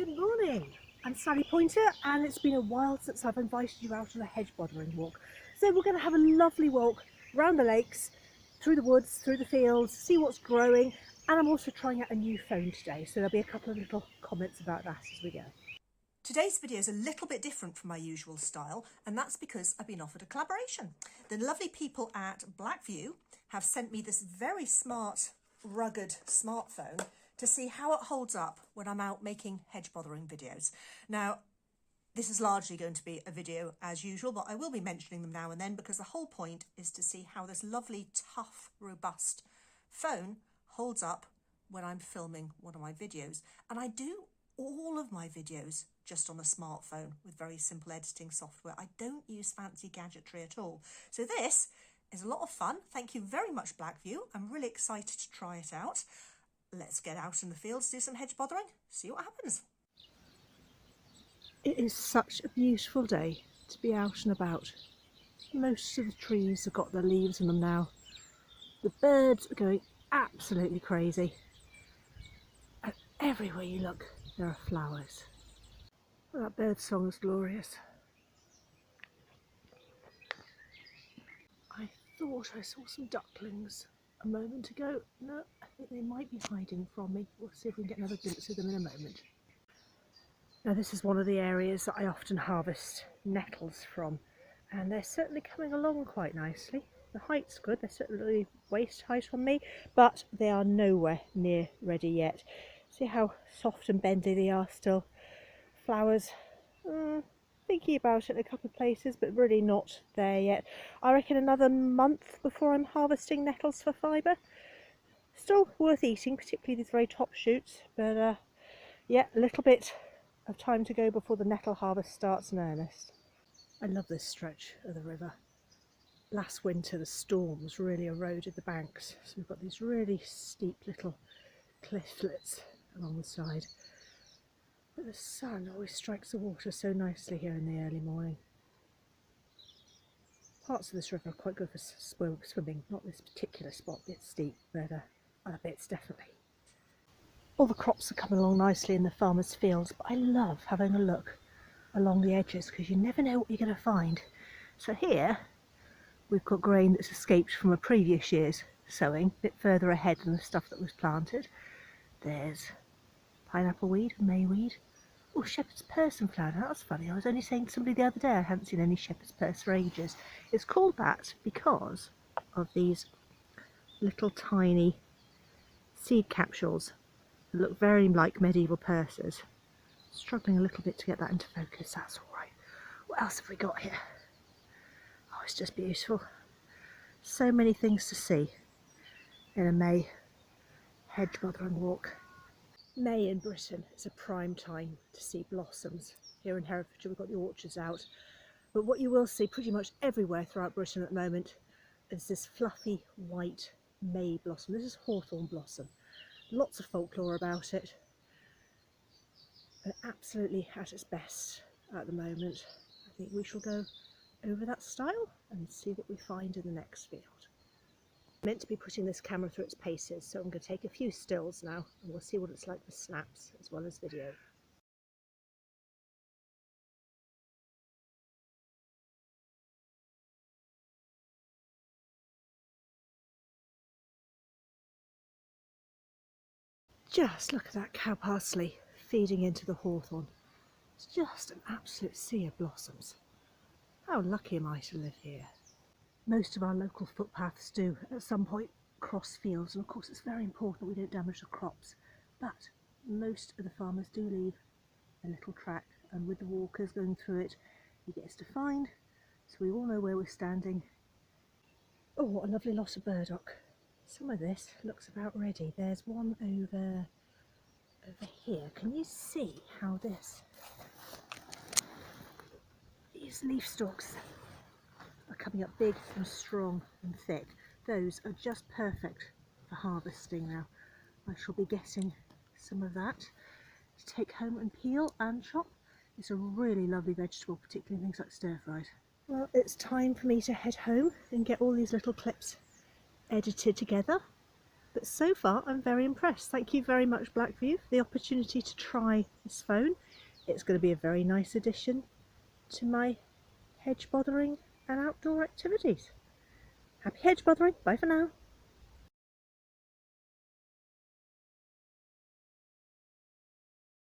Good morning, I'm Sally Pointer and it's been a while since I've invited you out on a hedge-bothering walk. So we're going to have a lovely walk around the lakes, through the woods, through the fields, see what's growing, and I'm also trying out a new phone today, so there'll be a couple of little comments about that as we go. Today's video is a little bit different from my usual style, and that's because I've been offered a collaboration. The lovely people at Blackview have sent me this very smart, rugged smartphone to see how it holds up when I'm out making hedge-bothering videos. Now, this is largely going to be a video as usual, but I will be mentioning them now and then because the whole point is to see how this lovely, tough, robust phone holds up when I'm filming one of my videos. And I do all of my videos just on a smartphone with very simple editing software. I don't use fancy gadgetry at all. So this is a lot of fun. Thank you very much, Blackview. I'm really excited to try it out. Let's get out in the fields, do some hedge bothering, see what happens. It is such a beautiful day to be out and about. Most of the trees have got their leaves in them now. The birds are going absolutely crazy. And everywhere you look, there are flowers. Well, that bird song is glorious. I thought I saw some ducklings a moment ago. No, I think they might be hiding from me. We'll see if we can get another glimpse of them in a moment. Now this is one of the areas that I often harvest nettles from, and they're certainly coming along quite nicely. The height's good, they're certainly waist height on me, but they are nowhere near ready yet. See how soft and bendy they are still. Flowers, thinking about it in a couple of places, but really not there yet. I reckon another month before I'm harvesting nettles for fibre. Still worth eating, particularly these very top shoots, but yeah, a little bit of time to go before the nettle harvest starts in earnest. I love this stretch of the river. Last winter the storms really eroded the banks, so we've got these really steep little clifflets along the side. But the sun always strikes the water so nicely here in the early morning. Parts of this river are quite good for swimming, not this particular spot, a bit steep, but other bits definitely. All the crops are coming along nicely in the farmers' fields, but I love having a look along the edges because you never know what you're going to find. So here we've got grain that's escaped from a previous year's sowing, a bit further ahead than the stuff that was planted. There's pineapple weed, mayweed. Oh, shepherd's purse and flower. Now, that's funny. I was only saying to somebody the other day I hadn't seen any shepherd's purse for ages. It's called that because of these little tiny seed capsules that look very like medieval purses. Struggling a little bit to get that into focus, that's all right. What else have we got here? Oh, it's just beautiful. So many things to see in a May hedge-bothering walk. May in Britain is a prime time to see blossoms. Here in Herefordshire we've got the orchards out, but what you will see pretty much everywhere throughout Britain at the moment is this fluffy white May blossom. This is Hawthorn blossom. Lots of folklore about it, and absolutely at its best at the moment. I think we shall go over that style and see what we find in the next field. I'm meant to be putting this camera through its paces, so I'm going to take a few stills now and we'll see what it's like for snaps as well as video. Just look at that cow parsley feeding into the hawthorn. It's just an absolute sea of blossoms. How lucky am I to live here? Most of our local footpaths do at some point cross fields, and of course it's very important we don't damage the crops, but most of the farmers do leave a little track, and with the walkers going through it he gets defined so we all know where we're standing. Oh, what a lovely lot of burdock. Some of this looks about ready. There's one over here. Can you see how these leaf stalks are coming up big and strong and thick? Those are just perfect for harvesting now. I shall be getting some of that to take home and peel and chop. It's a really lovely vegetable, particularly things like stir-fried. Well, it's time for me to head home and get all these little clips edited together But so far I'm very impressed. Thank you very much, Blackview, for the opportunity to try this phone. It's going to be a very nice addition to my hedge bothering and outdoor activities. Happy hedge bothering. Bye for now.